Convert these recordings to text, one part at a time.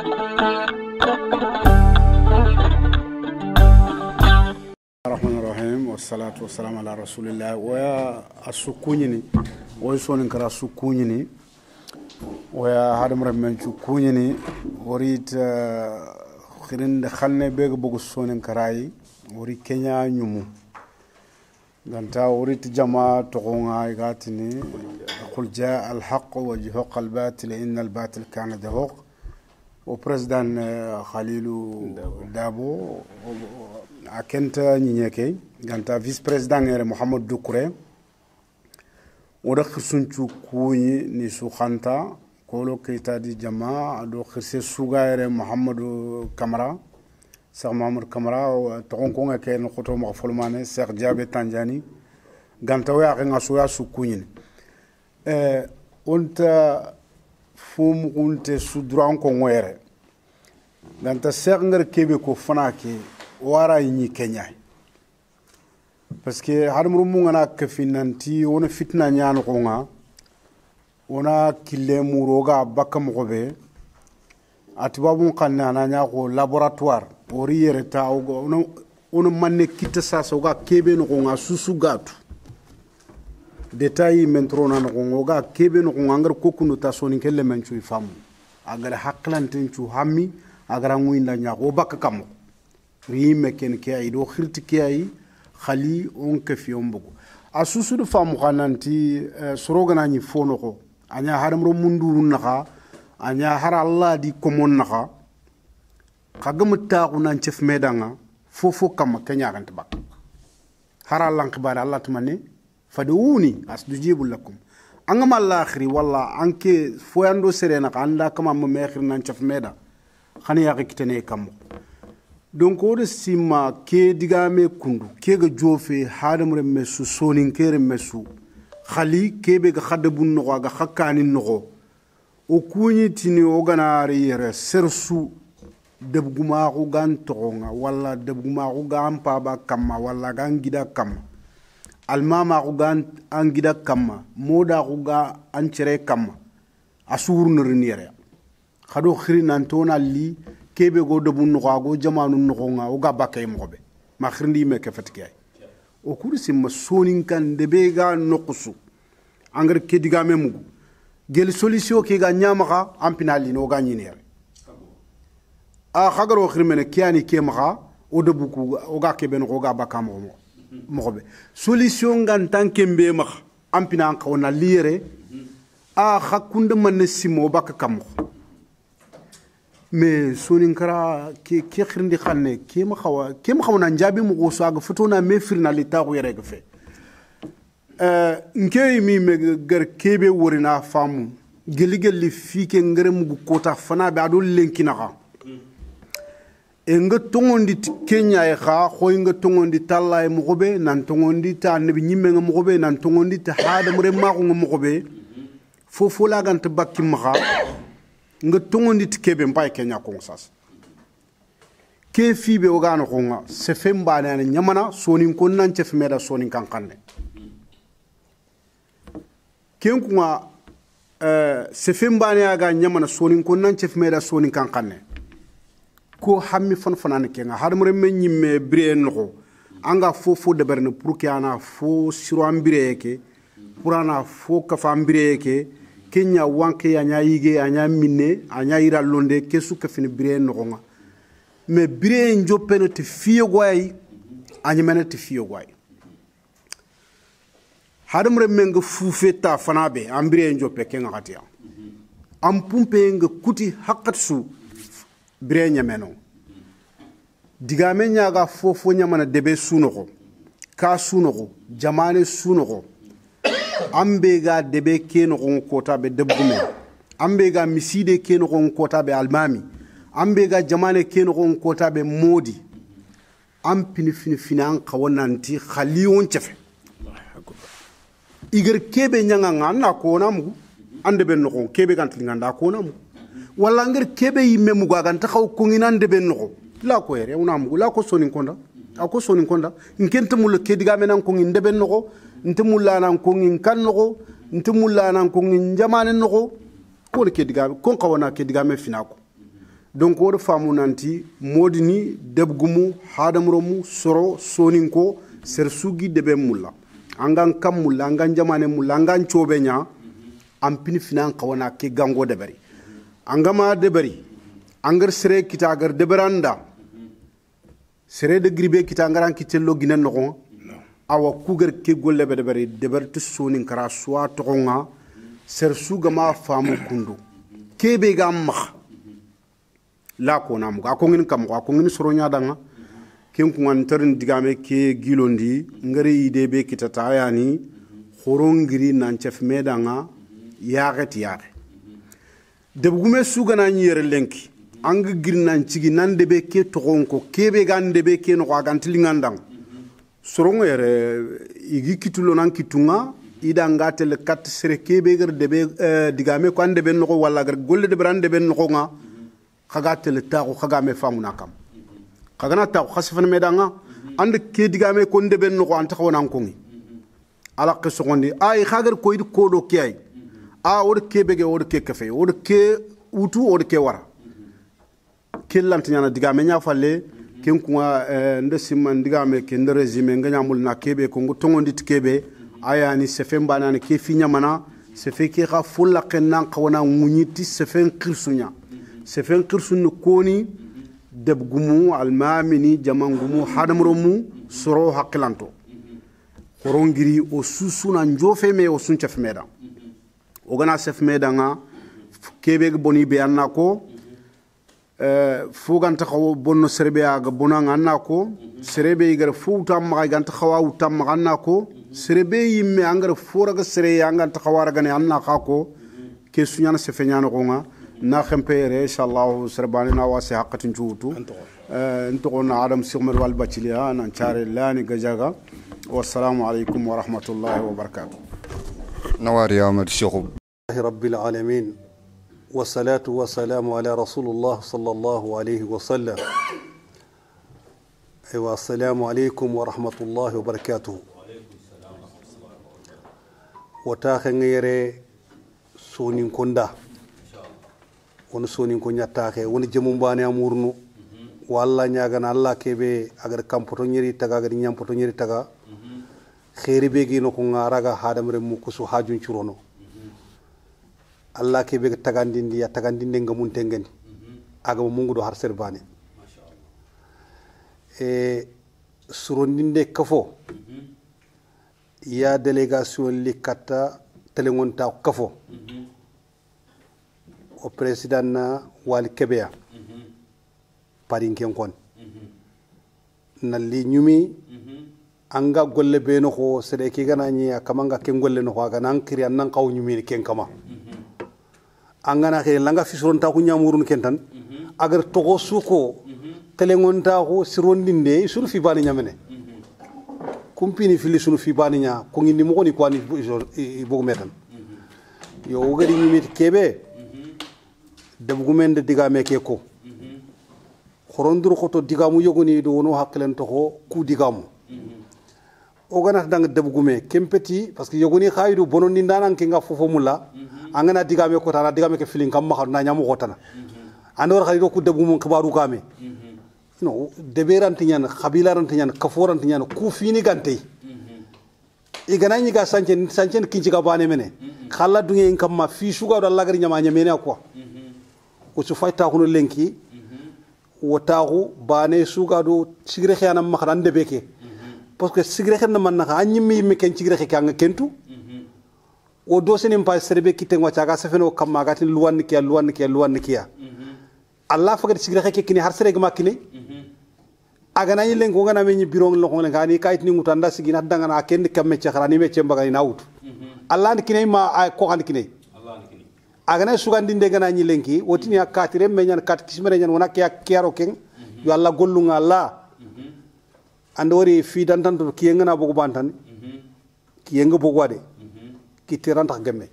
Bismillahirrahmanirrahim wassalatu wassalamu ala rasulillah waya asukunyini way sonin kara sukunyini waya hadam rammenchu kunyini warit khirinde khalne bega bugu sonin karayi wari Kenya nyumu ganta warit jama togonga igatini qul jaa al haqq wa jahaqa al batil inna al batil kana zahuq wa president Khalilou Dabo akenta nyinyeke ganta vice president ngere Mohamed Doucouré oda khirsunchu kuyi ni su khanta kolo keita di jama ado khirse sugaire Mohamed Kamara Cheikh Mohamed Kamara togon ko ngake no khoto mo folmane Cheikh Diabe Tandiani ganta wa nga so ya su kuyi onta fum unte su droit ko ngere ganta Cheikh ngar kebe ko fanake wara yini Kenya parce que hadum rumu ngana kafinanti wona fitna nyaan ko nga wona kille muroga bakam gobe atibabu kanna na nya ko laboratoire ori yereta ono manne kitta sasa ga kebe no nga susu gatu detail mentrona no ga kebe no ngar kokunu ta soni kelle menchu famu agara haklantin chu hammi agara nguinda nya ko bakam rime ken ke ay do khirti ke ay khali on ke fi on bugo asusu do famu kananti sorogana ni fono ko anya haram ro mundu naka anya har Allah di komon naka kagam taaqu nan cef medanga fofo kam kenya gant bak har Allah khibara Allah tumane faduni asdujibu lakum angama al-akhiri walla anke foyando serena anda kama mo mekhir nan cef meda khani ya kitene kam donc o sima ke digame kundu ke ga jofe hadam remme su sonin kere mesu khali ke be ga khadabun no ga khakkani no o kunyi tini o ganari yere sersu debguma ko gan tonga wala debguma ko gan pa ba kamma wala gan gida kamma almama ko gan an gida kamma moda ko ga an cere kamma asur no rinere khado khiri nan tona li kebe go do bun no go jamanu no nga o ga bakay mo be ma khirndi me ke fatike o kursi ma sonin kan de be ga nokusu angar ke diga me mugu gel solution ke ga nyama ka ampinali no ga nyinere a khagaro khirmene kiani ke ma o de buku o ga ke ben go ga bakam mo be solution ngan tanke mbe ma ampina ka ona lire a khakunda man simo bakam mais sonin kara ke khirndi xanne ke ma xawna njabi mu go saga fotona me firna li taxu yere ga fe nke mi me gar kebe worina famu geligel li fike ngere mu kota fana be ado lenkina xa nga tongondi Kenya e xa xoy nga tongondi tallay mu gobe nan tongondi ta nabi nyimme nga mu gobe nan tongondi ta hada mu re ma ko nga mu gobe fofo la gant bakki ma nga tongondi kebe mbay Kenya ko sas ke fibe o gano ko nga se femba na nyamana sonin ko nan cef meda sonin kankanne ken ko nga se femba na ga nyamana sonin ko nan cef meda sonin kankanne ko hammi fon fanane ke nga hadmure men nyimme bre no anga fofo de berne pour que ana fo siro ambire ke pour ana fo ka fa ambire ke Kenya wanke anya yige anya minne anya ira londe kesu ka fini bire no nga me bire njopene te fiyo gwai anya mena te fiyo gwai hadamre menga fufeta fanabe ambire njope kenga katia am pumpe nga kuti hakatsu bire nyameno digame nyaga fofo nyamana debe sunoko ka sunoko jamane sunoko ambe ga debe keno gon kota be debgume ambe ga miside keno gon kota be almami ambe ga jamane keno gon kota be modi am fini an kawananti khaliwon chefe iger kebe nyanga ngana ko namu ande ben no kebe gantli nganda ko namu wala ngir kebe yimme mu ga ganta xaw ko nginande ben no la ko yere unamu la ko sonin konda ako sonin konda nkenta mul ke diga menan ko nginde ben no ntemulla nan ko ngin kanno ntemulla nan ko ngin jamane no ko ke diga ko kawana ke diga me finako donc wor famu nanti modini debgumu hadamromu soro soninko ser sugi debe mulla angan kam mulla angan jamane mulla angan chobenya ampini finan kawana ke gango debari angama debari angar sere kita agar deberanda sere de gribe kita angaran kitello ginan no awa kugar ke golle be debari deberti sonin kara swa tokonga ser suga ma famu kundu kebe gamma la ko nam ga ko ngin kam ko ngin soro nya danga ken ko an tarin digame ke gilondi ngari ide be kitata yani khorongiri nan chef medanga yaagati yaage debgume suga na nyere lenki anga girnan cigi nan debe ke togonko kebe gan debe ke no ganti lingandang sorongo yere igi kitulo nan kitunga ida ngatel kat sere kebe ger debe digame ko ande ben no wala ger golle de brande ben no nga khagatel taxu khagame famuna kam khagana taxu khasfan medanga ande ke digame ko ande ben no anta xawnan ko ngi ala ke sogondi ay khagar ko yid ko do kay a wor ke bege wor ke kafe wor ke utu wor ke wara kellant nyana digame nya falle ken ko nde simman digame ke nde régime nganya mul na kebe ko ngotongondi tikebe ayani sefen banane ke finya mana sefe ke ga fulla kennan kawana ngunyiti sefen kirsunya sefen kirsun koni debgumu almamini jamangumu hadamromu soro hakilanto korongiri o susuna njofe me o suncha fmeda o gana sef meda nga kebe boni be annako fuganta xaw bonno serbe aga bonanga annako serbe igar fuuta ma ganta xawa utam ma annako serbe yimme angar foraga sere yanganta xawara gane annaka ko ke sunyana sefenyana ko nga na khempere inshallah serbani na wasi haqatin juutu انتقلنا عدم سيغمر والباتليا نانشار لاني غجاغا والسلام عليكم ورحمة الله وبركاته نوار يا أمر الشيخ رب العالمين والصلاة والسلام على رسول الله صلى الله عليه وسلم والسلام عليكم ورحمة الله وبركاته وتاخن يري سونين كوندا ونسونين كونيا تاخي ونجمون باني أمورنو walla ñagana alla kebe agar kampoto ñeri taga agar ñampoto ñeri taga xeri be gi no ko ngaraga hadamre mu kusu hajun curono alla kebe tagandindi ya tagandinde ngamun tengendi aga mo mungudo har serbane surondinde kafo ya délégation li katta telengonta kafo o président na wal kebeya parinken kon nalli ñumi anga golle be no ko sede ki gana ñi akamanga ken golle no ko nan kiri nan kaw ñumi ken kama anga na xe langa fisron ta ko ñamurun ken tan agar togo suko telengon ta ko sirondinde sunu fi bani ñamene kumpini fili sunu fi bani nya ko ngi mo ko ni ko ni bo metan yo gari ñumi kebe debugumende digame ke ko khorondur khoto digamu yogoni do wono haklen to ko ku digamu o gana dang debgume kempeti parce que yogoni khaydu bononi ndanan ke nga fofo mulla angana digame ko tana digame ke filin kam ma na nyamu ko tana andor khaydo ku debgumu khibaru game no deberanti nyan khabilaranti nyan kaforanti nyan ku fini gante igana ni ga sanchen kinci ga bane mene khalla dunge kam ma fi suga do lagari nyama nyamene ko ko su fayta ko lenki wotaxu bane sugado sigre xana maxran de beke parce que sigre xana man na anyimi mi ken sigre xe kanga kentu o do senim pa serbe kite ngwa caga sefeno kam magati luwan kiya allah fagat sigre xe kini har sere gma kini aga nañi len ko ngana meñi biro lo ko ngani kayit ni ngutanda sigina danga na ken kam me xarani me cemba gani nawut allah ni kini ma ko kan kini agana sugandinde gana ñi lenki wotini akatire meñan kat kismere ñan wona kya kiaro ken yo alla gollunga alla andori fi dantan to kiyenga na bogo bantan kiyenga bogo wade ki tiranta gemme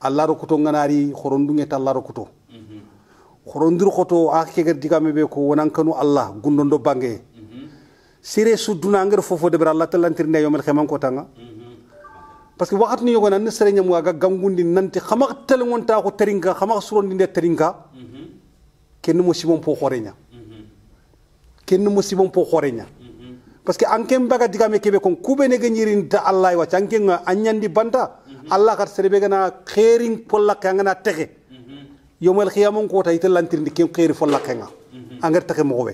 alla ro kuto nganari khorondunge talla ro kuto khorondur khoto akkeger digame be ko wonan kanu alla gundondo bange sire suduna ngir fofo de Allah talantirne yomel xeman ko tanga parce que waxat ni yogo nan sere ñam waga gangundi nanti xama telengon ta ko teringa xama surondi de teringa kenn mo sibon po xoreña kenn mo sibon po xoreña parce que anken baga digame kebe kon kubene ga nyirin ta Allah wa canken anyandi banta Allah kat serbe gana khairin polla kangana tege yomal khiyamon ko tay telantirndi ken khairi folla kanga angar tege mo be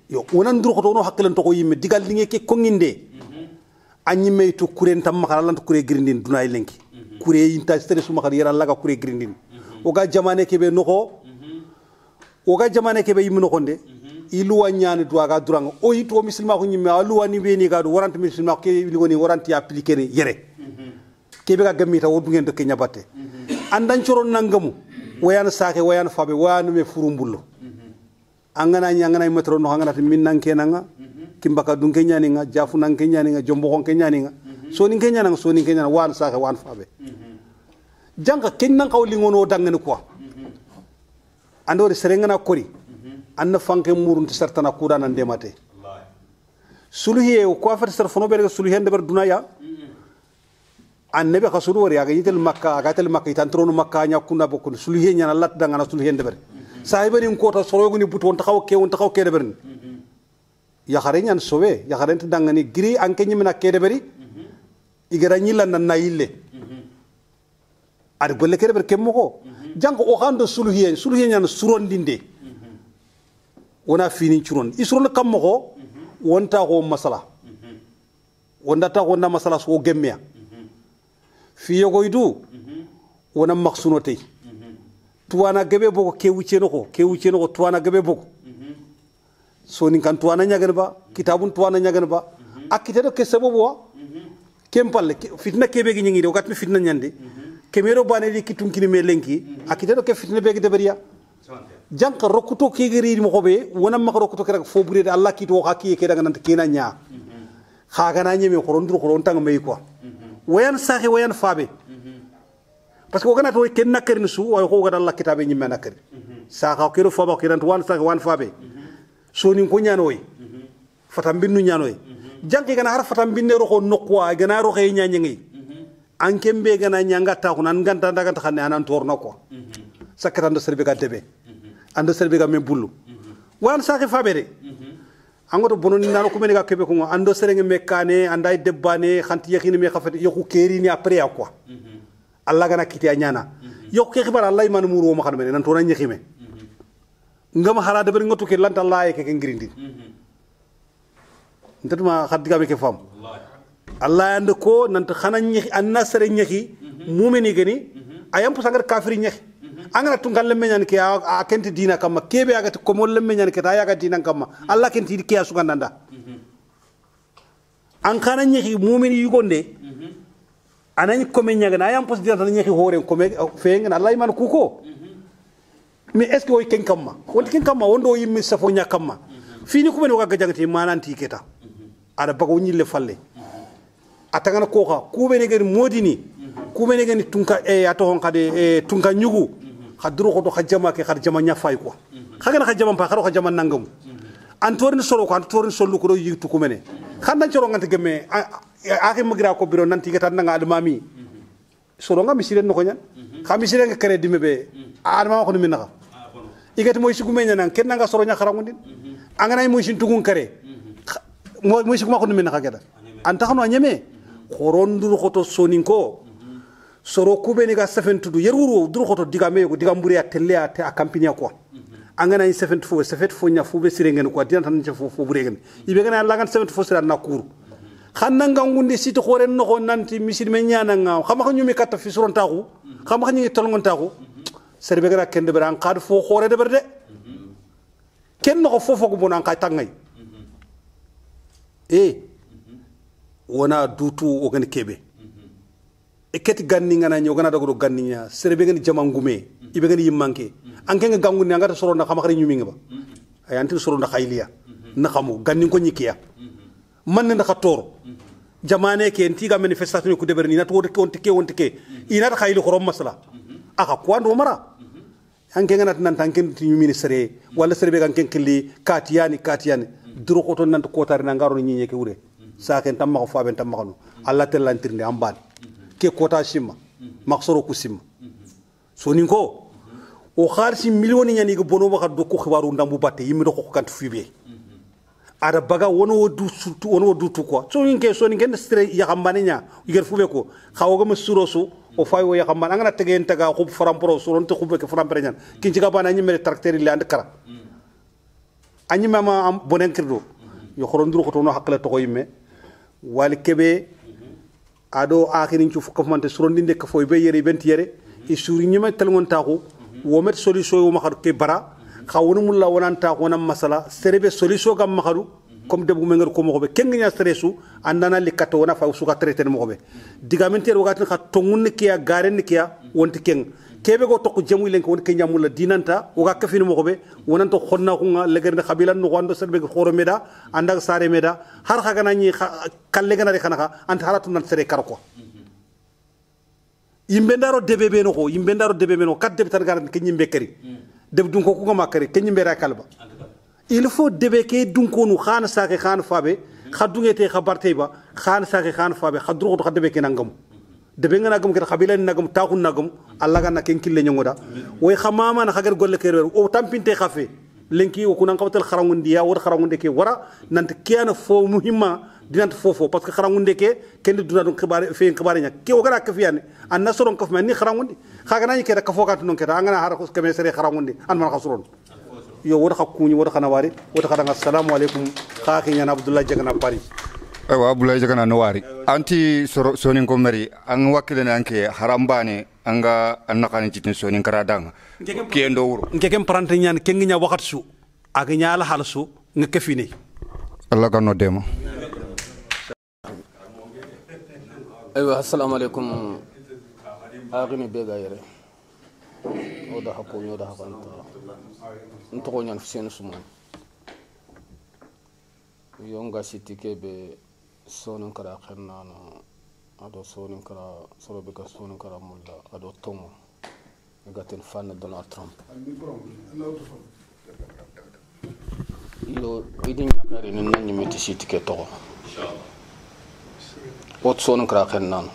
yo wonan dur ko to no hakkilan to ko yimme digal linge ke konginde anyi meytu kuren tam makala lan kure grindin dunay lenki kure inta stress makala yara laga kure grindin oga jamane kebe noko oga jamane kebe yimme nokonde ilu wanyani duaga durang o yito muslima ko nyimme alu wani beni ga do warante muslima ko li woni warante appliquer ni yere kebe ga gamita wo dungen de kenya batte andan coron nangamu wayana sake wayana fabe wayana me furumbullo angana nyangana metro no angana min nan kenanga kimbaka dun kenya ni nga jafu nan kenya ni nga jombo kon kenya ni nga so ni kenya nan so ni kenya wan sake wan fabe janga kennan kawli ngono dangane quoi andore serengana kori anna fanke murunti sartana kuda nan demate suluhiye ko afata sar fono be suluhiye de ber dunaya annabi khasuru wari aga yitel makka aga tel makka itantrono makka nya kunna bokun suluhiye nya lat danga na suluhiye de ber sahibani ko ta sorogo ni buton taxaw ke de ber ya xareñan sowe ya xarent danga ni giri anke nyimena ke de beri igara nyilla nan na yille ar golle ke de ber kemmo jango o xando suluhiye nya surondinde wona fini curon isron kam mo wonta ko masala wonda ta wonna masala so gemmiya fi yogoydu wona maksuno tay tuwana gebe boko ke wuceno ko tuwana gebe boko so ni kan tuwana nyagen ba kitabun tuwana nyagen ba akite do ke sababu kempal fitna kebe gi ngi do gat mi fitna nyande kemero bane di kitunkini me lenki akite do ke fitna be gi deberiya janka rokuto kigiri mo xobe wona ma rokuto kerek fo burede Allah kito hakki ke daga nant kina nya khaga na nyeme xorondur xoron tang may quoi wayan saxi wayan fabe parce que wogana to ken nakari su way ko gada Allah kitabe nyimme nakari saxa kero faba kiran wan saxi wan fabe so ni ko nyanoy fatam binnu nyanoy janki gana har fatam binne ro ko nokwa gana ro xey nyanyi ankembe gana nyanga ta ko nan ganta daga ta xane anan torno ko sakatan do serbe ga debe ando serbe ga men bullu wan saxi fabere angoto bononi nano ko men ga kebe ko ando serenge mekane anday debbane xanti yakhine me xafati yoku keri ni après ya quoi Allah gana kiti anyana yok ke xibar Allah man muru ma xan men nan to na ñexime ngam xala de ber ngotu ke lanta Allah ke ngirindi ndatuma xadiga be ke fam Allah and ko nant xana ñexi anna sere ñexi mumeni gani ayam pusangar kafiri ñexi angana tungal lemme nyan ke a kenti dina kama kebe aga ko mol lemme nyan ke ta yaga dina kama Allah kenti ke asu gandanda an kana ñexi mumeni yugonde anani ko men nyaga na yam pos dina tan ñexi hore ko me feng na Allah man kuko mais est ce que o ken kama wondo yimmi safo nyakama fini ko men waga jangati mananti keta ada bago ñille falle atagana ko xa ku be ne gani modini ku be ne gani tunka ato hon kade tunka nyugu khadru ko do khajama ke khajama nya fay ko khagana khajama pa kharo khajama nangam antorin solo ko antorin solo ko do yitu ko mene khanda cioro ngante gemme akhi magira ko biro nanti gata nanga admami solo ngam misire no ko nyan khamisire nga kare dimbe adama ko min naxa igati moy sigu menya nan ken nga soro nya kharangundin angana moy sin tugun kare moy sigu ma ko min naxa geda anta xano nyeme khorondur khoto soninko soro kubeni ga sefentudu yerwuro dur khoto diga mego diga mburi atelle ate a campagna quoi angana ni sefet fo nya fu be sirengen quoi dinan tan fo buregen ibe gana la gan sefet fo sira na kur xanna ngangunde sito khore no ko nanti misil me nyana nga xama ko nyumi katta fi suron taxu xama ko nyi tolngon taxu serbe gara kende beran qad fo khore de berde ken no fofo ko bonan ka tangay wona dutu o gani kebe eketi ganni ngana nyo gana dogo ganni nya serbe gani jamangume ibe gani yimmanke anke nga gangu ni ngata soro na xama xari nyumi nga ba ay anti soro na khayliya na xamu ganni ko nyikiya man na khator jamane ke enti ga manifestation ku deber ni nat wote ke ina ta khayli xorom masala aka kwando mara anke ngana nan tanken ti nyumi ni sere wala serbe gan ken kili katiyani duro ko ton nan ko tar na ngaro ni nyeke wure saken tamma ko faben tamma ko Allah telantirnde ambal ke kota simma maksoro ku simma soni ko o kharsi million nyani go bono ba do ko xibaru ndambu batte yimi do ko kantu fibe ada baga wono du tu quoi so nge so nge stre ya xambane nya yiger fube ko xawoga ma surosu o fay wo ya xambane ngana tegen taga xub frampro so ron te xube ke frampre nyan kin ci gabana ñi mere tracteur li and kara anyi mama am bonen kirdo yo xorondur ko to no hakla to ko yimme wali kebe ado akhirin ci fukk mante suron dinde ka foy be yere benti yere e suri ñima telngon taxu wo met solution wo ma xadu ke bara xawunu mulla wonanta ko nam masala serebe solution gam ma xadu comme debu mengar ko mo be kenga stressu andana likato wona fa suka traiter mo be digamenter wagatin xa tongun ke ya garen ke ya wonti keng kebe go tokku jamu len ko won kenya mulla dinanta waga kafini mo be wonanto xonna ko nga legerne khabilan no wando serbe khoro meda andak sare meda har khaga na ni kalle gana re khana anta haratu nan sere karko yimbendaro debebe no ko yimbendaro debebe no kat deb tan garan ke nyimbe kari deb dun ko ko makari ke nyimbe ra kalba il faut debe ke dun ko nu khana sa ke khana fabe khadungete khabarte ba khana sa ke khana fabe khadru ko khadebe ke nangam debe ngana gam ke khabila nagam taxun nagam alla ga na ken kille nyongoda way khamama na khagar golle ke o tampinte khafe lenki o kunan qabatal kharangundi ya wor kharangunde ke wara nant kiyana fo muhimma dinant fofo parce que kharangunde ke ken duna don khibar fe khibar nya ke o gara ka fiyane an nasron kaf man ni kharangundi khaga nani ke da kafo kat non ke da ngana har ko ke mesere kharangundi an man khasron yo wor khakuni wor khanawari wor khadanga assalamu alaikum khaki nya abdullah jagana paris ewa abdoulaye jagana no wari anti sonin ko mari an wakilene anke harambane anga annakani citin sonin karadanga kendo wuro ngeken prante nyan kengi nya wakat su aga nyaala halsu ngeke fini allah kan no dema aywa assalamu alaikum agini bega yere oda hakko nyoda hakanta ntoko nyan fisen sumo yonga sitike be sonin kara khannano ado sonin kara sorobe ka sonin kara mulla ado tomo gaten fan Donald Trump ilo idin yakare ni nan nyimeti sitike to ot sonin kara khannano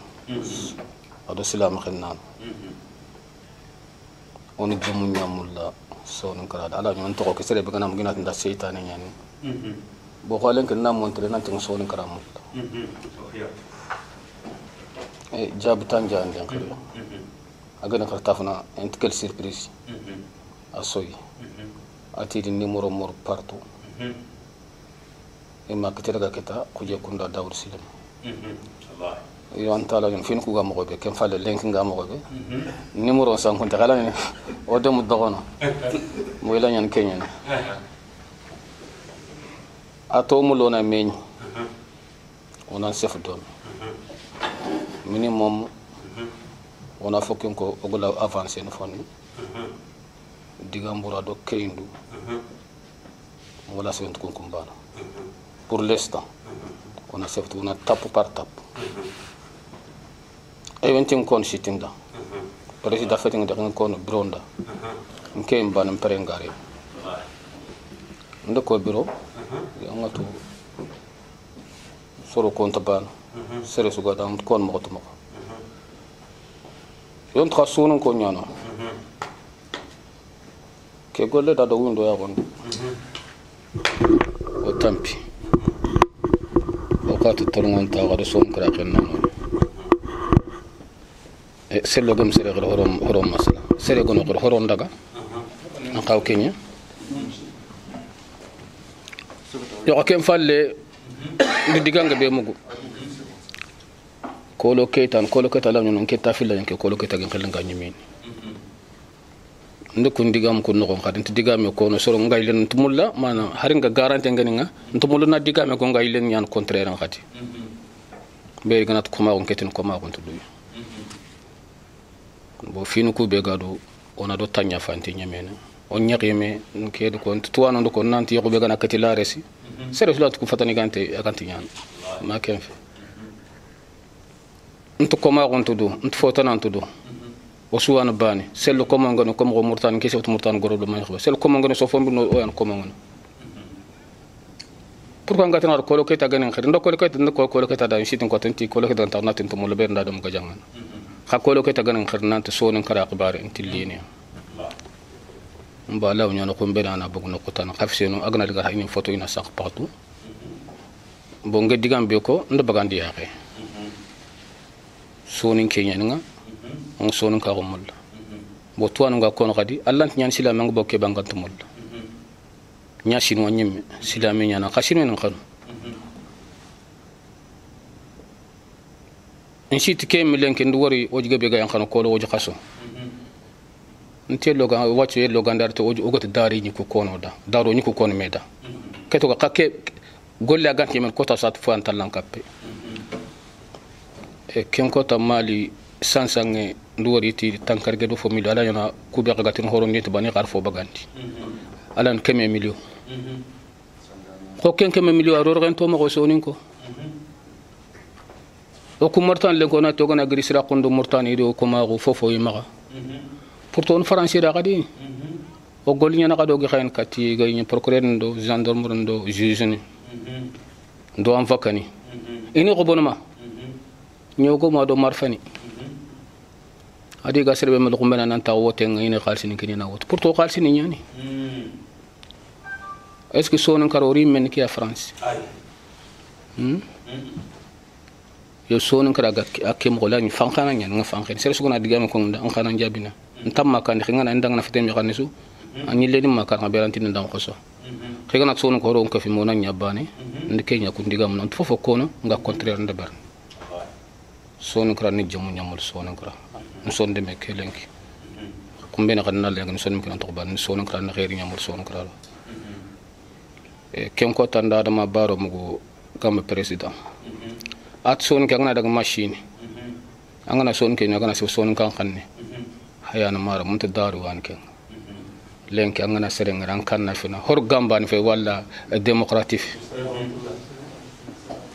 ado silam khannano on jamu nyamulla sonin kara ala nyon to ko sere be ganam ginat nda seytane nyani bo xalen ke nam montre nan tan sonin kara mulla jab tanja nden kare agana kartafna ent quelle surprise asoy ati di numéro mor partout e makete daga keta kuje kunda dawr silam yo antala yon fin ku ga mo be ken falle link nga mo be numéro san konta kala ne o de mu dogono mo ila nyan kenyen ato mu lona meñ onan chef don minimum on a fokin ko ogola avancer no fonni digambura do keindu wala sen ko kumbana pour l'instant on a fait une tape par tape e wentim kon sitinda président feting de kon bronda nkem banam perengare ndo ko bureau ngatu soro konta ban sere suga dam kon mo to mo yon trasonon ko nyano ke golle da do windo ya gon o tampi o ka to torngon ta ga son kra ken non e sello gam sere horom masala sere gono ko horon daga an kaw kenya yo ken falle di diganga be mugu kolo ketan la non keta filla yanke kolo keta gen xel nga ñimin ndeko ndigam ko no xadin digame ko no soro ngay len tumulla mana har nga garantie ngani nga tumullu na digame ko ngay len ñaan contraire ngati be ganat ko ma on ketin ko ma on tudu bo finu ko be gado ona do tanya fanti ñamena on ñaqime kedo ko tuwana ndo ko nanti yoko be gana kati la resi sere sulat ko fatani gante akanti ñaan ma kenfe nto koma gonto do nto fotana nto do o suwana bani sello koma ngano kom go murtan ke sewto murtan goro do may xba sello koma ngano so fombi no oyan koma ngano pourquoi ngata na ko lo keta ganen xir ndo ko lo keta da sitin ko tanti ko lo keta ta natin to mo le ber ndam ga jangan ha ko lo keta ganen xir nante so non kara xibare intilline mbala o ñana ko mbena na bogno ko tan xafseno agna diga hayni photo ina sak partout bo nge digam be ko ndo bagandi yaxe sonin kenya nga on sonin ka gomul bo tuwan nga kono kadi allah ñan sila mang bokke bangantumul nya sinu nyim sila me ñana khasinu nan khanu insit ke milenke ndu wori o jiga be ga yan khano ko lo o jikhaso ntelo ga wacce yelo gandar to o goto dari ni ko kono da daro ni ko kono meda keto ga kake golle ganti men kota sat fu an talan kappe e ken kota mali sansange ndu wori ti tankarge do fo mi ala yana kubi ga gatin horon ni to bani garfo baganti alan keme milio ko ken keme milio aro rento mo ko sonin ko o ku mortan le ko na to gona grisira kondo mortan ido ko ma go fofo yimaga pourtant on français da gadi o golnya na gado gi xen kati ga ni procureur ndo gendarme ndo juge ni ndo am vakani ini ko bonuma ñogo ma do marfani adi ga serbe mel ko mena nan ta wote ngini xalsini kini na wote pourtant xalsini ñani est ce que son karori men ki a france yo son kara ga akem ko lañ fankana ñan nga fanken ser su ko na digame ko nda an xana jabina ntamma kan xinga na ndanga na fitem mi xanisu anyi leni makar nga beranti ndam ko so xega nak son ko ron ko fi mo na ñabane ndi kenya ko ndigam non fofo kono nga contraire ndabar son kara ni jamu ñamul son kara son de me kelenki kumbe na kan na le son mi kan to ban son kara na xeri ñamul son kara e kem ko tanda dama baro mugo kam president at son ke ngana daga machine angana son ke ngana son kan xanne hayana mara mun ta daru wan ke lenki angana sereng ran kan na fina hor gamba ni fe wala démocratique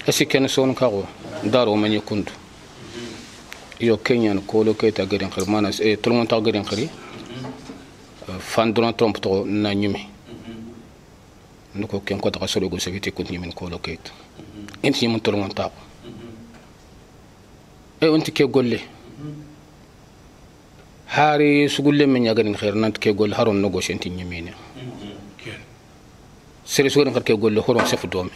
esi ken son ka go daru mani kundu yo kenyan ko lo ke ta garen khirmana e tout le monde ta garen khiri fan Donald Trump to na nyumi ndiko ken ko ta solo go sevite ko nyimin ko lo ke enti mun tout le monde ta e onti ke golle hari sugulle men yagarin khair nant ke gol haron no go shenti nyimine sere sugulen kar ke golle horon sef domi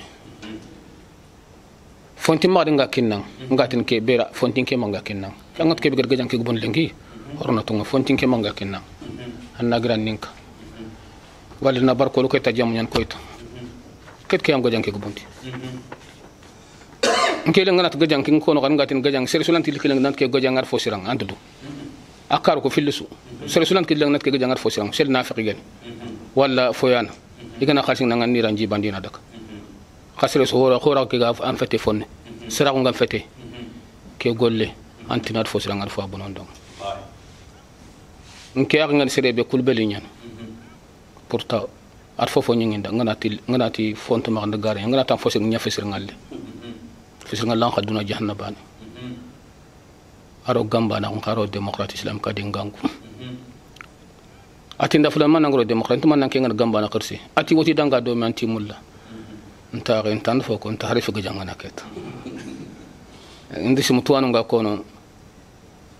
fonti ma dinga kinnan ngatin ke bera fontin ke manga kinnan ngat ke be gargajan ke bon lengi horona to fontin ke manga kinnan anna gran ninka wala na bar ko ko ta jamu nyan koyto ket ke am gajan ke bonti ngele ngana to gajan ke ko no kan ngatin gajan sere sulanti likilen nant ke gajan ngar fosirang andu akar ko filisu sere sulan ki lang nat ke jangar fo sel nafiqi gen wala foyana igana khalsin nangan ni ranji bandina dak khasre so hora ke ga an fete fonne sera ko ngam fete ke golle antinat fo sel ngar fo bonon dong nke ak ngal sere be kulbeli nyan pourtant at fofo nyinginda ngana ti fonto ma ndagare ngana ta fo sel nyafesir ngalle fesir ngal lan khaduna jahannabani aro gamba na ko aro démocrate islam ka dingangu ati ndafula man ngoro démocrate man nan ke ngal gamba na khirsi ati woti danga do man ti mulla nta ren tan fo ko nta harifu ga jangana ket indi simu tuanu nga kono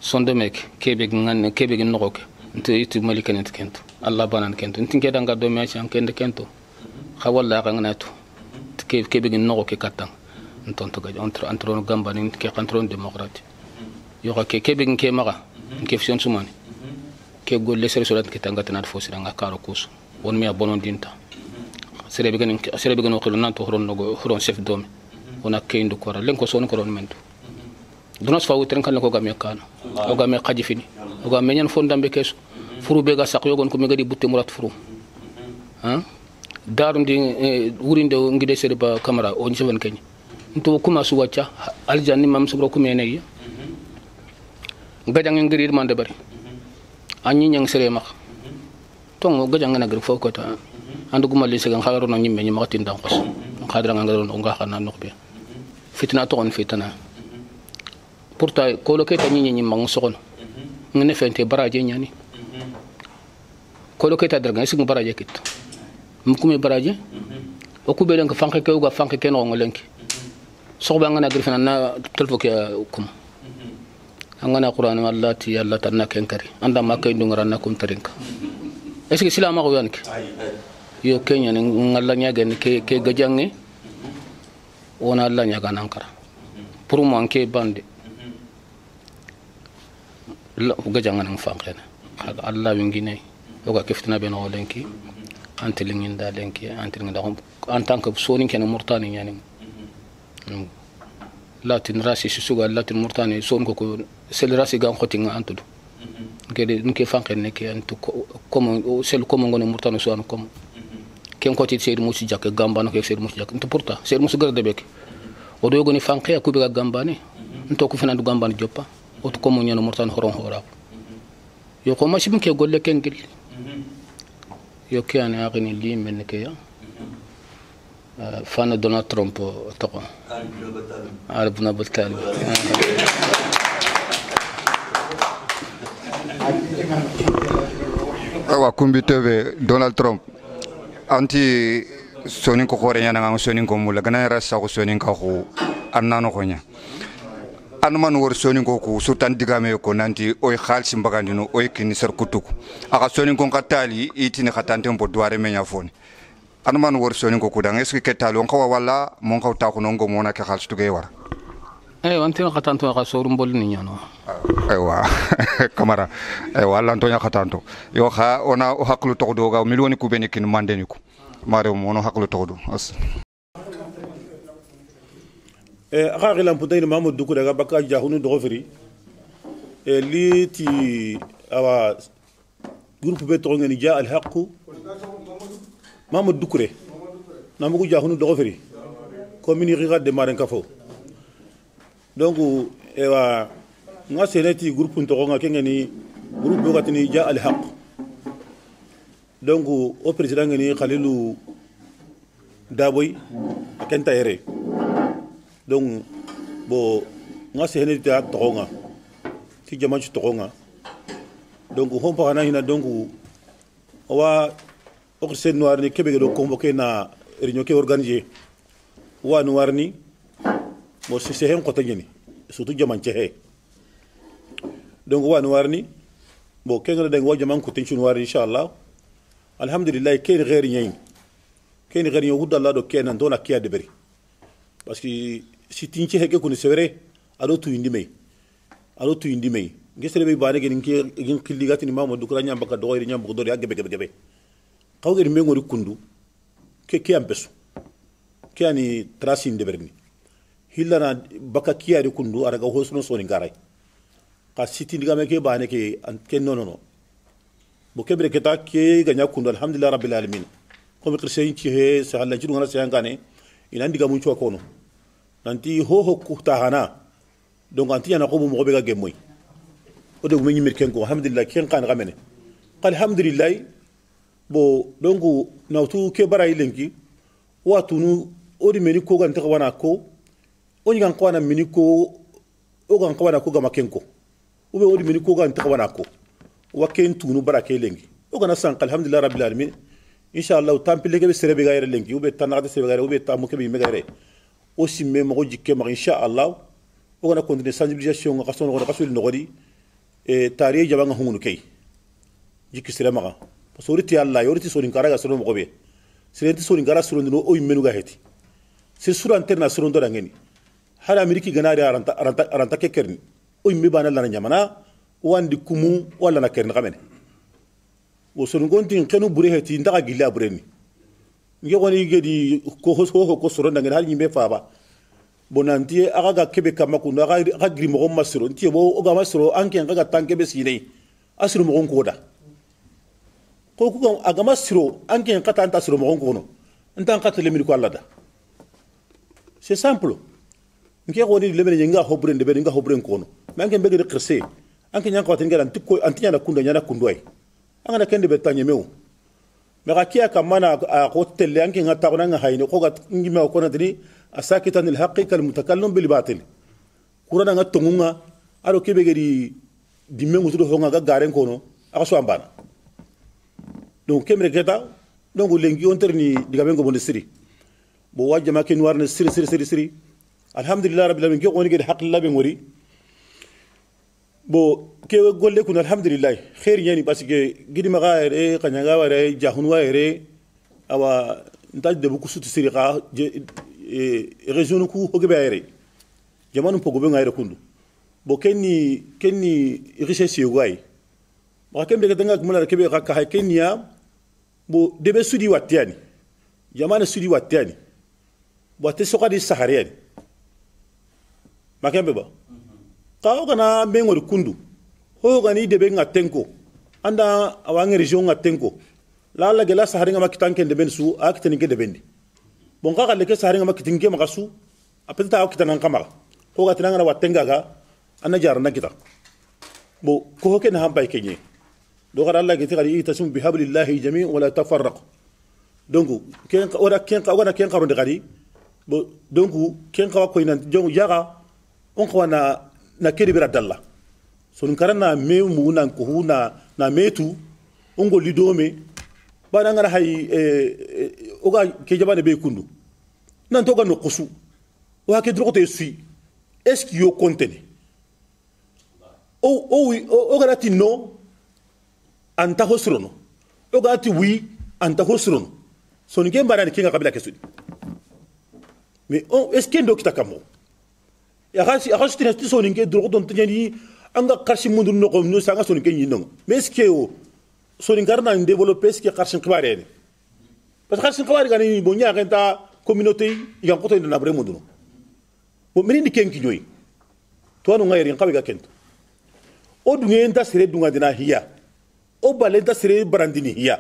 sonde mek kebe ngan kebe gin nokoke nte itu malika net kento allah banan kento ntinke danga do me chan kende kento khawalla ka ngana to kebe gin nokoke katang ntonto ga antron gamba ni ke antron démocrate yo ke kebe ke maga ke fion sumani ke golle sere solat ke tangata nat fosi nga karo kus won mi abonon dinta sere be gan ko nan to horon no horon chef dom wona ke ndu ko len ko son ko ron mento dunas fa wutren kan ko game kana o game xaji fini o game nyen fondambe kesu furu be ga sak yogon ko mi gadi butte murat furu han daru ndi wurinde ngide sere ba camera o njeven kany nto kuma su wacca aljanni mam subro ko meneyi gajang ngiri mande bari anyi nyang sere mak tongo gajang na gir foko ta andu guma li segan khagaro no nyimme nyi makati ndam khos khadra ngaro no nga khana no be fitna to on fitna pourta ko lo keta nyi nyi mang sokon ngene fente baraje nyani ko lo keta darga sigu baraje kit mkume baraje o ku be len ko fanke ke uga fanke ke no ngolenki soxba ngana gir fena na telfo ke kum angana qur'an wallati yalla tanna kenkari anda makay ndungara nakum tarinka est-ce que silama ko yanke yo kenya ni ngalla nyaga ni ke gajange ona alla nyaga nankara pour moi ke bande la gajanga nang faqena alla wingine o ga keftina ben o lenki antelingin da lenki antelingin da en tant que soni ken murtani yani latin rasi suga latin murtani son ko sel rasi gan khotinga antudu kede nke faqene ke antu comme sel comme ngone murtani so an comme ken ko ti seydi musi jak gamba no ke seydi musi jak to pourtant seydi musi garde bek o do goni fanke ku be gamba ni to ko fenandu gamba ni joppa o to comme nyano murtan horon hora yo ko mashim ke golle ken gil yo ke an aqini li men ke ya fana Donald Trump to arabna batal awa kumbi tebe Donald Trump anti sonin ko khore nyana ngam sonin ko mula gana rasa ko sonin ka ko annano ko nya anman wor sonin ko ku sultan digame ko nanti oy khalsi mbagandino oy kini sar kutuku aka sonin ko katali itini khatante mbo doare menya foni anman wor sonin ko kudang eski ketalo ko wala mon ko ta ko nongo mona ke khalsi tugay war wanti khatanto ka sorum bol ni nyano aywa kamara aywa lanto nya khatanto yo kha ona o haklu to do ga milwoni ku benikin mandeni ko mare mono haklu to do as akha lam putayna mamud duku daga baka jahunu do firi li ti awa groupe be to ngani ja al haqq mamud dukure namugo jahunu do firi commune riga de maren kafo donc ewa nga seneti groupe to nga kengani groupe be gatini ja al haqq donc au président ngani Khalilou Daboy kenta yere donc bo nga seneti ta to nga ti jama ci to nga donc hon pa na hina donc wa o sen noir ni kebe do convoquer na réunion ke organiser wa noir ni bo si hen ko tageni surtout jaman ci he donc wa noir ni bo kenga de ngo jaman ko tin ci noir inshallah alhamdulillah ken ghair ñay ken ghair ñoo hudalla do ken ndona kiya de bari parce que si tin ci hege ko ni severe ado tu indi may ngesere be baane gen ngi ngin khilligati ni mamadou ko nyamba ka do nyamba ko do ya gebe kawgeri me ngori kundu ke ampesu ke ani trasin de berni hillana baka kiyari kundu araga hosno soni garay ka siti ndigame ke bane ke no bo kebre keta ke ganya kundu alhamdulillah rabbil alamin ko mi kirse ci he sa Allah ci ngana sa ngane ina ndiga mun ci ko no nanti ho ku tahana donc anti yana ko mo be ga gemoy o de mo nyimir ken ko alhamdulillah ken kan gamene alhamdulillah bo donc nawtu ke baray lenki watunu odi meni ko gan tawana ko oni gan kwana meni ko o gan kwana ko gama kenko ube odi meni ko gan tawana ko waken tunu barake lenki o gana san alhamdulillah rabbil alamin inshallah tampile ke be serebe ga yere lenki ube tanade serebe ga yere ube tamu ke be megare o simme mo jikke ma inshallah o gana continuer sensibilisation ga kason ko kasul no godi e tariye jabanga hungunu kay jikki sere ma soriti Allah yoriti sorin karaga sono mo gobe sirenti sorin gara sono no o yimenu ga heti sir sura interna sono do dangeni hala ameriki ganari aranta kekerni o yimme bana lana nyamana wandi kumu wala na kerni kamene o sono gonti kenu bure heti ndaga gilla bureni nge woni gedi ko ko sono dangeni hal yimbe faaba bonanti aga kebe kamaku aga gri mo masiro ntie bo o ga masiro anke ga tanke be sine asiro mo gonkoda ko ko agama siro anke kata anta siro mo gonkono ntan kata le mi ko Allah da c'est simple nge woni le men nga hobre de be nga hobre kono manke be de krese anke nyanka watin garan tikko antinya na kunda nyana kundoy anga kende be tanye mew me ga kiya kamana a ko telle anke nga ta nga hayni ko ga ngi me ko na dini asakitan al haqiqa al mutakallim bil batil kurana nga tongunga aro kebe gedi dimme ngutudo honga ga garen kono aka so ambana donc kemre geta donc lengi onterni diga bengo bonde siri bo wajjama ken warne siri alhamdulillah rabbil alamin ko woni gedi haqq labe ngori bo ke golle kun alhamdulillah khair yani parce que gidi maga ere kanyanga ware jahunwa ere awa nta de buku sutu sirika région ku hoge ere jamanu pogo be ngayre kundu bo kenni richesse yogay ba kembe ga tanga kumala kebe ka ka kenya bo debe sudi watiani jamana sudi watiani bo te soka di sahariani makembe ba ka kana mengor kundu ho gani debe ngatenko anda awange region ngatenko la gela sahari ngama kitanke de bensu akitani ke de bendi bon ka le ke sahari ngama kitinke makasu apeta akitana kama ko ga tinanga watenga ga anna jarna kita bo ko hoke na hamba kenye do gara Allah ke tigari itasum bihablillahi jami' wala tafarraq donc ken ora ken ka wana ken karonde gari bo donc ken ka ko ina jong yaga on ko na kedi bira dalla son karana me mu nan ko huna na metu on go lidome bana ngara hay oga ke jabane be kundu nan to ga no kusu wa ke drogote sui est-ce qu'il y a contenu o garati no anta hosrono o garati oui anta hosrono son nge mbara ki nga kabila kesudi mais est-ce qu'il ndo kitakamo ya khasi tina son nge drogo don tani anga karshi mundu no ko no sanga son nge nyino mais est-ce que son ngarna développer ce qui karshi khibare parce que karshi khibare gani bo nya ganta communauté yi ko to na bre mundu no bo mini kenki joyi to anu ngayri ngabe ga kento o dungenta sere dunga dina hiya o balenta sere brandini hiya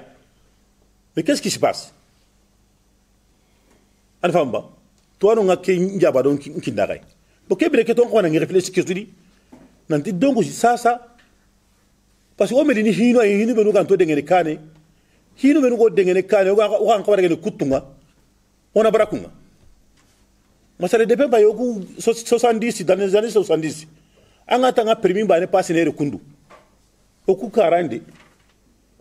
mais qu'est-ce qui se passe an famba to anu ngake njaba don kindagay bo kebire ke ton ko na ngi réfléchir ke tudi nanti dongo sasa parce que o medini hino benu kan to dengene kane hino benu go dengene kane o kan ko dengene kutunga ona barakunga masale depuis ba yoku 70 dans les années 70 anga tanga permis ba ne passe ne rekundu oku karande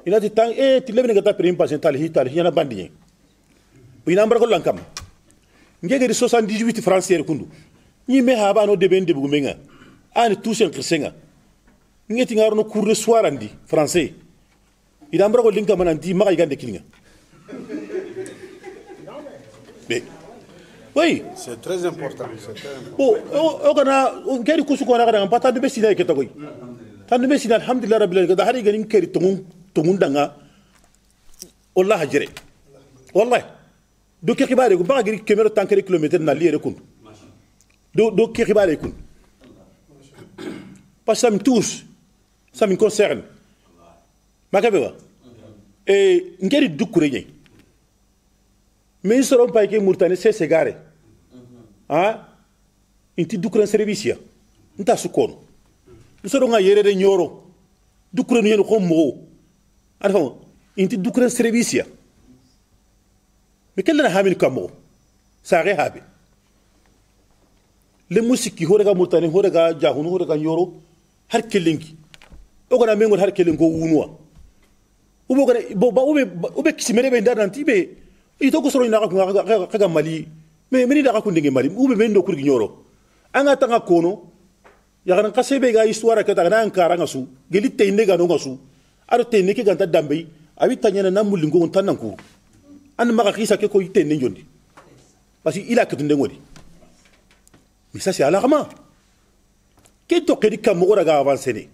ina ti tang ti lebne gata permis passe tal hina bandinye ina mbara ko lankam ngege di 78 francs rekundu ni me haba no de ben de bugumenga ani touchen krisenga ngeti ngaro no cours de soir andi français ina mbara ko linka mananti maka igande kilinga mais oui, c'est très important. Bon, on a quel coup qu'on a pas tant de bessina que tagoy. Tant de bessina, alhamdulillah rabbil alamin, hari ganin keri tumundanga. Allah hajre. Wallah. Do ke khibare ko ba gari kemero tankere kilomètre na liere kun. Do ke khibare kun. Parce que ça me touche. Ça me concerne. Makabeba. Et ngeri dukureye. Mais ils seront pas que Mourtane c'est ségaré. Ah, inti dukran servicia. Nta sukono. Nous serons à yere de nyoro. Dukran yeno ko mo. Enfin, inti dukran servicia. Mais quel est le hamil kamo? Ça rehabe. Le musique qui horega Mourtane horega jahun horega nyoro har kelingi. Ogana mengo har kelingo unwa. Ubo gana ube kisimere be ndanti be ito ko soro ina ka mali mais meni da ka ndenge mali ube mendo kurgi nyoro anga tanga kono ya kan kasebe ga histoire ka ta nan karanga su geli tende ga no ngasu aro tende ke ganta dambe abi tanyana na mulingo on tanan ko an maka khisa ke ko tende njondi parce que il a que tunde ngodi mais ça c'est alarmant ke to kedi kam mo ga avancer ne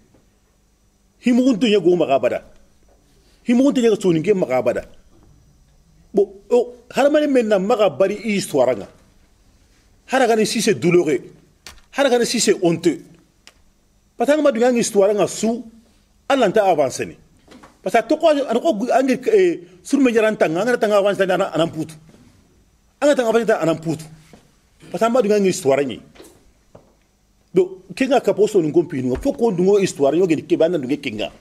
himu tunye go maka bada himu tunye ga soninge maka bada bon haramane menna maga bari histoire nga haragane si c'est douloureux haragane si c'est honteux patanga ma dunga histoire nga su alanta avancer ni parce que to ko an ko angi sur me jaranta nga tanga avancer na anam putu anga tanga avancer anam putu parce que ma dunga histoire ni do kinga kaposo ngompi ngo foko dungo histoire yo gedi kibanda dunga kinga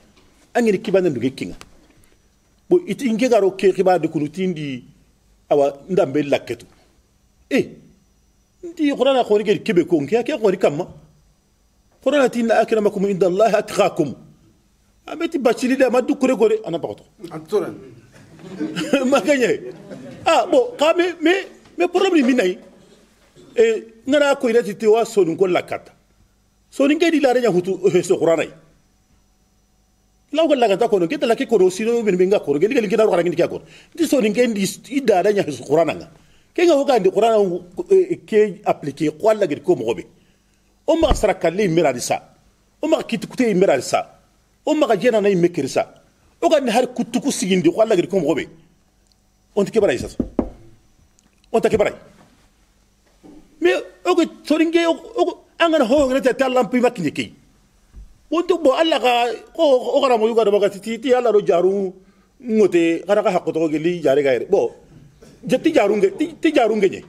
angi kibanda dunga kinga bo iti inge garo ke khiba de kunutindi awa ndambe laketu ndi qur'ana khori ke kebe ko ngi ke khori kamma qur'ana tinna akramakum inda allah atqakum ameti bachili de madu kure gore ana pakoto antoran makanye bon kame mais problème minay ngana ko irati te wa sonu ko lakata sonin ke di la renya hutu so qur'anai law galla ga ta ko no ke la ke ko sino ben benga ko geli geli kina ro ngi ke ko di sonin ke di ida renya so qur'ananga ke nga hoga ndi qur'ana ke appliquer ko alla gedi ko mo be o ma sara kalli mira di sa o ma kiti kute mira di sa o ma jena na mekir sa o ga ni har kutu ku sigindi ko alla gedi ko mo be on ke bara isa on ta ke bara mais o ko soninge o angana ho ngata talampi makini ki wonto bo alla ga o gara mo yuga do bagati ti alla ro jaru ngote gara ka hakko to geli jare gaire bo jetti jarunge ti jarunge je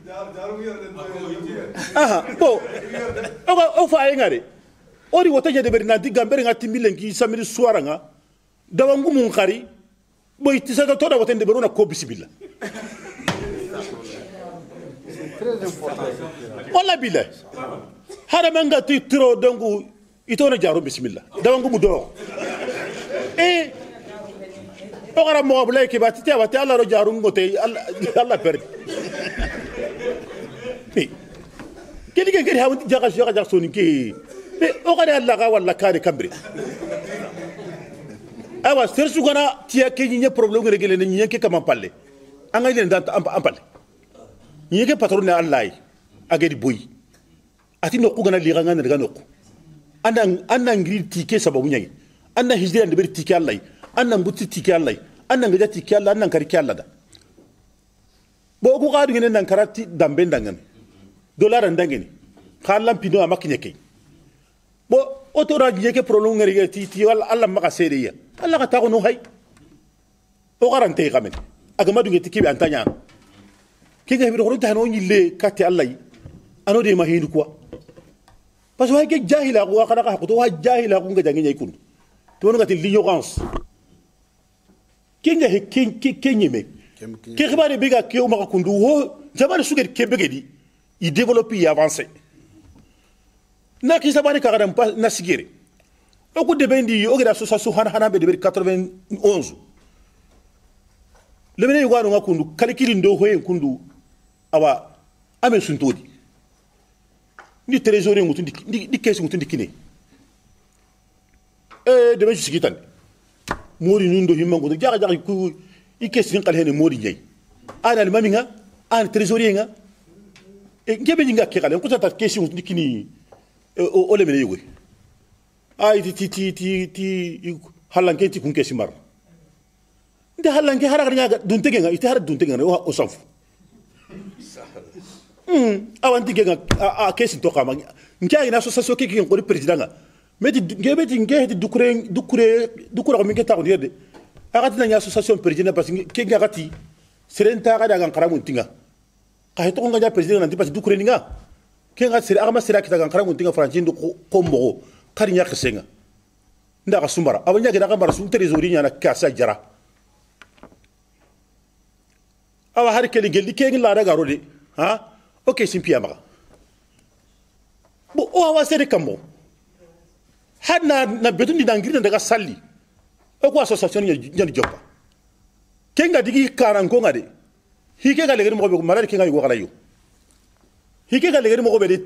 aha bo o fa ay ngare ori wota je de beri nanti gambere ngati milengi samiri suaranga dawangu mun khari boy ti sa to da wota de beruna ko bismillah wala billah hada manga ti tiro dangu itona jaru bismillah dawangu mu do o gara mo blay ke batti ta wata Allah ro jaru ngote Allah perdi kedi ke gari hawti jaga jaga soni ke o gara Allah ga wala kare kambre awa sersu gana tiya ke ni problème régler ni ke kama palle anga len dan ampalle ni ke patron Allah agedi boy ati no kugana li ganga daga no anna ngiri tike sababu nyai anna hijira de ber tike Allah anna ngutti tike Allah anna ngaja tike Allah anna kari ke Allah da bo ko gadu ngene nan karati dambe dangan dollar ndangeni khalam pino amakinye ke bo otora jeke problème ngari ti wala Allah maka sedeya Allah ka tago no hay o garante gamen agama du ngeti kibe antanya kinga hibi ko tan o nyille katti Allah ano de mahinu quoi parce que hay jahila ko kana ka ko wa jahila ko ngaja ngey kun to no ngati l'ignorance kinga he kenyeme ke xibare biga ke o maka kundu ho jamane suget ke begedi il développe et avance na ki sabane ka gadam na sigire o ko de bendi o gida association hana be de 91 le mene yugo no kundu calcul ndo hoyen kundu awa amen suntodi ni trésorier ngutu di caisse ngutu di kine de ben sigitan mori nundo himma ngutu jaga ku i caisse ni kal hene mori nyai ana al maminga ana trésorier nga ngebe nga ke kala ko ta caisse ngutu di kini o le mene yugo ay ti halanke ti kun caisse mar nde halanke haraga nyaga dunte nga ite har dunte nga o sanfu awanti genga a kesi to kama nkia ina association ke ko president nga meti ngebe ti ngeti dukure ko minke ta ko yede agati na association president parce que ke ngati serenta ga daga karamun tinga ka to nga ja president nanti parce dukure ninga ke ngati sere agama sere kita ga karamun tinga franchine ko mo kari nya kesenga ndaka sumbara abanya ga daga marasu trésorier nya na kasa jara awa har ke ligel ke ngila daga rode ha ok simpi amara bo o awa sere kambo hadna na betun di dangiri daga salli o ko association nyani joppa kenga digi karan ko ngade hike ga legere mo be ko marade kenga yugo kala yo hike ga legere mo be de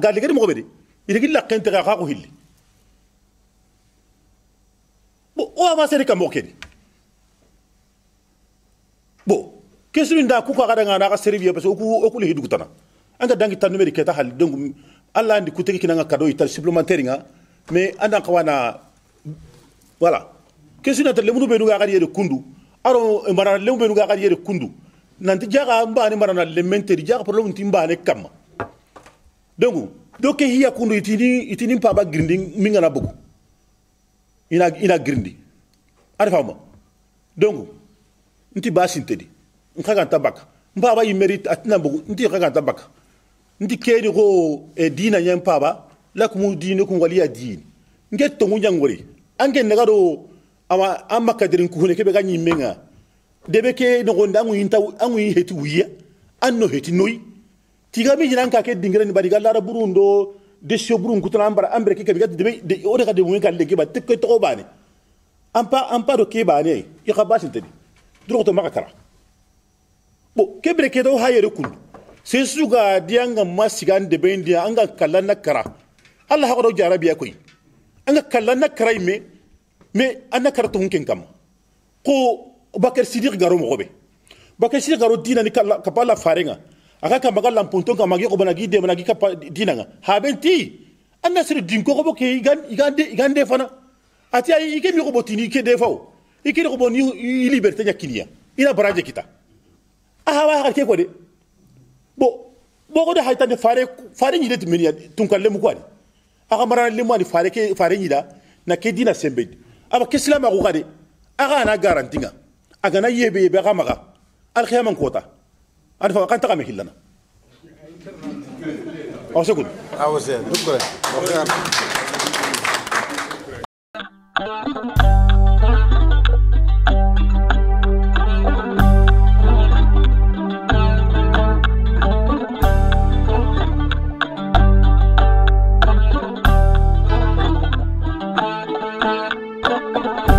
ga legere mo be de idigi la kente ga ko hilli bo o awa sere kambo kedi bo kesu nda ku ko ga daga na ga servir parce que o ku le hidu kutana anga dangi tan numeri keta hal donc Allah andi kuteki kinanga cadeau ital supplémentaire nga mais anda kawana voilà kesu na tele munu be nuga gari yede kundu aro marana le be nuga gari yede kundu nanti jaga mbani marana le menteri jaga problème timbane kam donc doke hiya kundu itini pa ba grinding minga na bugu ina grindi ari fama donc nti basintedi nkaga tabaka mbaba yi mérite atina bugu nti kaga tabaka nti kedi ko dina nyam paba la kumu dina kun waliya din nget to nguri ange negado ama amma kadirin ku ne kebe ganyi menga debe ke no gonda ngu inta angu heti wiya anno heti noy tiga mi jinan ka ke dingire ni badiga lara burundo de sho burun kutana ambre ke kebe debe de o de ka de mun ka lege ba te ko to bane ampa do ke bane i khabasin tedi duro to makara bo kebre ke do hayere kun sai suga dianga masigan de bendi anga kala nakara Allah haqo jarabiya koy anga kala na karay me anna karatu hunken kam ko Bakar Sidiq garo mo gobe Bakar Sidiq garo dina ni kala kapala farenga aka ka magal lampunton ka magi ko banagi de banagi ka dina nga habenti anna sir din ko ko ke igande fana ati ay ike mi ko botini ke defaw ike ko boni liberté nyakiniya ina baraje kita aha wa ke ko de bo ko de haytande fare ni de meniya tun kalle mu ko ani aka marana le mu ani fare ni da na ke dina sembe aba ke islama ko kade aga na garantinga aga na yebe ga maga al khiyam kota an fa kan ta me hilana aw sekun aw se dukure you